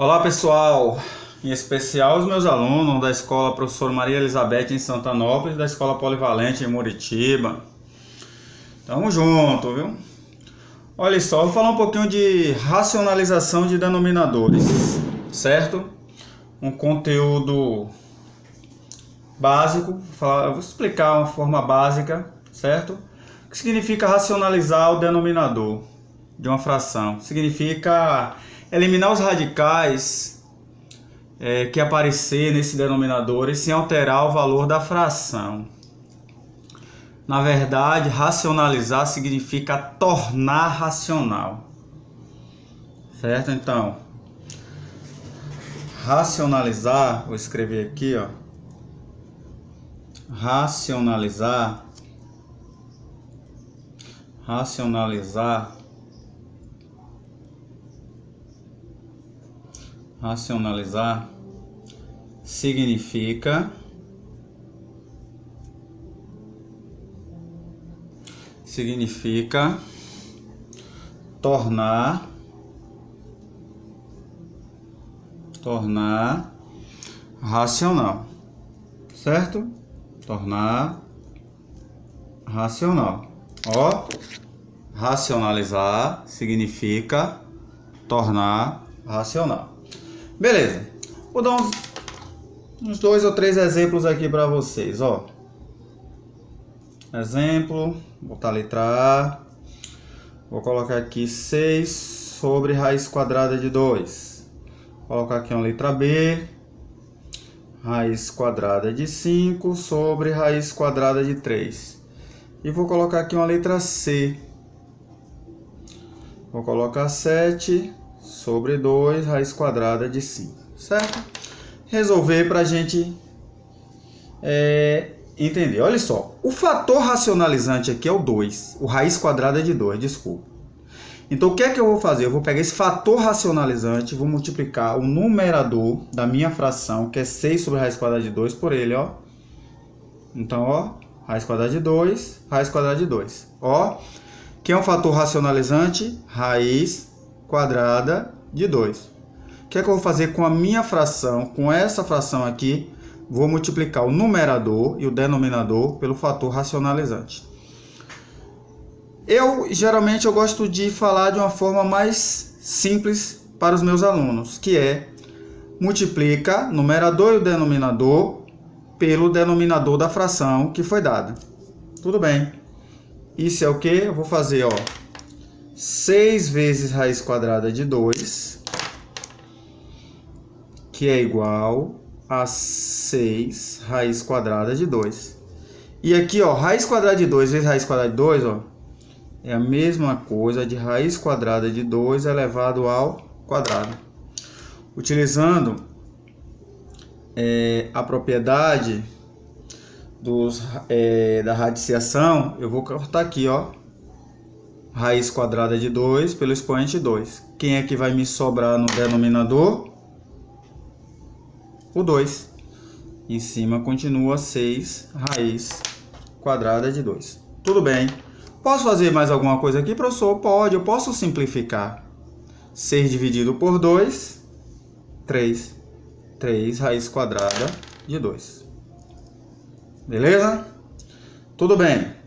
Olá pessoal, em especial os meus alunos da Escola Professora Maria Elizabeth em Santanópolis, da Escola Polivalente em Muritiba. Tamo junto, viu? Olha só, vou falar um pouquinho de racionalização de denominadores, certo? Um conteúdo básico, vou explicar uma forma básica, certo? O que significa racionalizar o denominador de uma fração? Significa eliminar os radicais que aparecer nesse denominador sem alterar o valor da fração. Na verdade, racionalizar significa tornar racional, certo? Então, racionalizar, vou escrever aqui, ó. Racionalizar significa tornar racional, certo? Tornar racional. Ó, racionalizar significa tornar racional. Beleza. Vou dar uns 2 ou 3 exemplos aqui para vocês, ó. Exemplo, vou botar a letra A. Vou colocar aqui 6 sobre raiz quadrada de 2. Vou colocar aqui uma letra B. Raiz quadrada de 5 sobre raiz quadrada de 3. E vou colocar aqui uma letra C. Vou colocar 7 sobre 2 raiz quadrada de 5, certo? Resolver para a gente entender. Olha só, o fator racionalizante aqui é o 2, o raiz quadrada de 2, desculpa. Então o que é que eu vou fazer? Eu vou pegar esse fator racionalizante, vou multiplicar o numerador da minha fração, que é 6 sobre raiz quadrada de 2, por ele, ó. Então, ó, raiz quadrada de 2, raiz quadrada de 2. Ó, que é um fator racionalizante? Raiz quadrada de 2. O que é que eu vou fazer com a minha fração, com essa fração aqui? Vou multiplicar o numerador e o denominador pelo fator racionalizante. Geralmente eu gosto de falar de uma forma mais simples para os meus alunos, que é multiplica o numerador e o denominador pelo denominador da fração que foi dada. Tudo bem. Isso é o que? Eu vou fazer, ó, 6 vezes raiz quadrada de 2, que é igual a 6 raiz quadrada de 2. E aqui, ó, raiz quadrada de 2 vezes raiz quadrada de 2, ó, é a mesma coisa de raiz quadrada de 2 elevado ao quadrado. Utilizando a propriedade da radiciação, eu vou cortar aqui, ó, raiz quadrada de 2 pelo expoente 2. Quem é que vai me sobrar no denominador? O 2. Em cima continua 6 raiz quadrada de 2. Tudo bem. Posso fazer mais alguma coisa aqui, professor? Pode, eu posso simplificar. 6 dividido por 2, 3. 3 raiz quadrada de 2. Beleza? Tudo bem.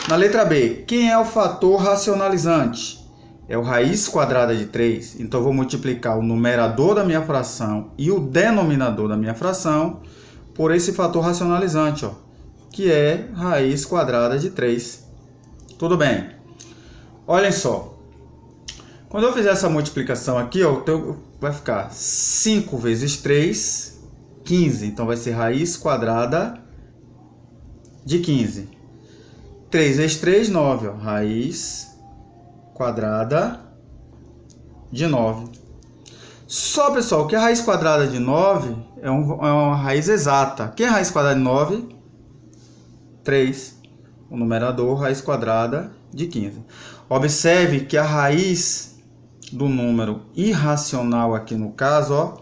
Na letra B, quem é o fator racionalizante? É o raiz quadrada de 3. Então, eu vou multiplicar o numerador da minha fração e o denominador da minha fração por esse fator racionalizante, ó, que é raiz quadrada de 3. Tudo bem. Olhem só. Quando eu fizer essa multiplicação aqui, ó, vai ficar 5 vezes 3, 15. Então, vai ser raiz quadrada de 15. 3 vezes 3, 9. Ó, raiz quadrada de 9. Só, pessoal, que a raiz quadrada de 9 é uma raiz exata. Que é a raiz quadrada de 9? 3. O numerador, raiz quadrada de 15. Observe que a raiz do número irracional aqui no caso, ó,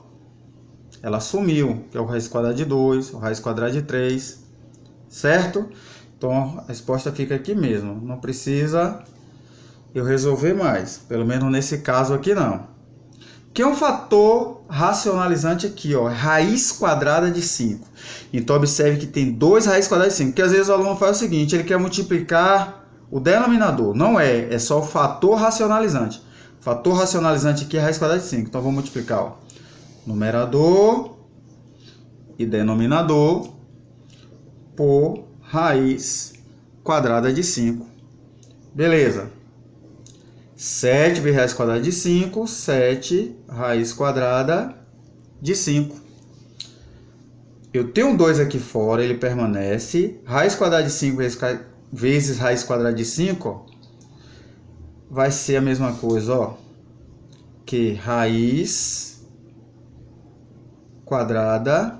ela sumiu, que é o raiz quadrada de 2, o raiz quadrada de 3, certo? Então, a resposta fica aqui mesmo. Não precisa eu resolver mais, pelo menos nesse caso aqui não. que é um fator racionalizante aqui, ó, raiz quadrada de 5. Então, observe que tem 2 raiz quadrada de 5, porque às vezes o aluno faz o seguinte, ele quer multiplicar o denominador. Não é só o fator racionalizante. O fator racionalizante aqui é raiz quadrada de 5. Então, vou multiplicar, ó, numerador e denominador por raiz quadrada de 5. Beleza. 7 vezes raiz quadrada de 5, 7 raiz quadrada de 5. Eu tenho 2 aqui fora, ele permanece. Raiz quadrada de 5 vezes raiz quadrada de 5, ó, vai ser a mesma coisa, ó, que raiz quadrada.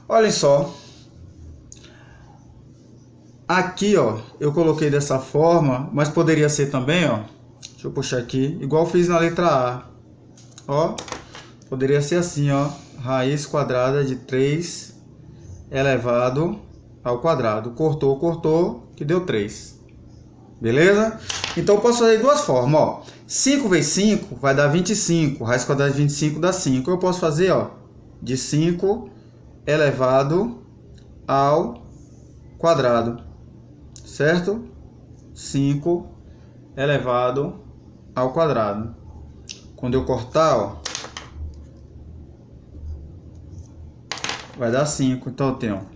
Olhem só. Aqui, ó, eu coloquei dessa forma, mas poderia ser também, ó. Deixa eu puxar aqui, igual eu fiz na letra A. Ó, poderia ser assim, ó, raiz quadrada de 3 elevado ao quadrado. Cortou, cortou, que deu 3. Beleza? Então eu posso fazer de duas formas, ó. 5 vezes 5 vai dar 25, raiz quadrada de 25 dá 5. Eu posso fazer, ó, de 5 elevado ao quadrado. Certo? 5 elevado ao quadrado. Quando eu cortar, ó, vai dar 5. Então eu tenho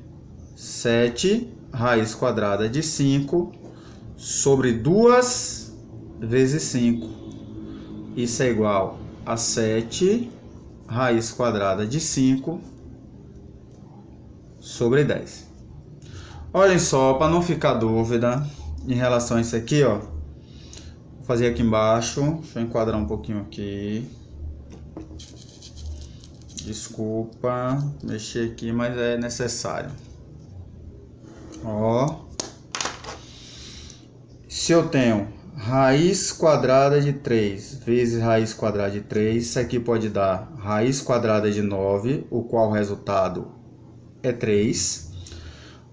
7 raiz quadrada de 5 sobre 2 vezes 5. Isso é igual a 7 raiz quadrada de 5 sobre 10. Olhem só, para não ficar dúvida em relação a isso aqui, ó. Vou fazer aqui embaixo. Deixa eu enquadrar um pouquinho aqui. Desculpa, mexer aqui, mas é necessário. Ó. Se eu tenho raiz quadrada de 3 vezes raiz quadrada de 3, isso aqui pode dar raiz quadrada de 9, o qual o resultado é 3.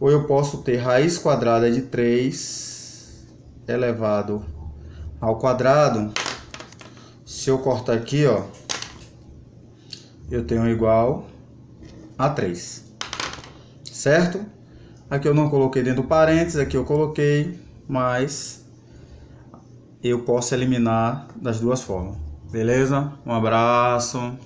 Ou eu posso ter raiz quadrada de 3 elevado ao quadrado. Se eu cortar aqui, ó, eu tenho igual a 3. Certo? Aqui eu não coloquei dentro do parênteses, aqui eu coloquei, mas eu posso eliminar das duas formas. Beleza? Um abraço.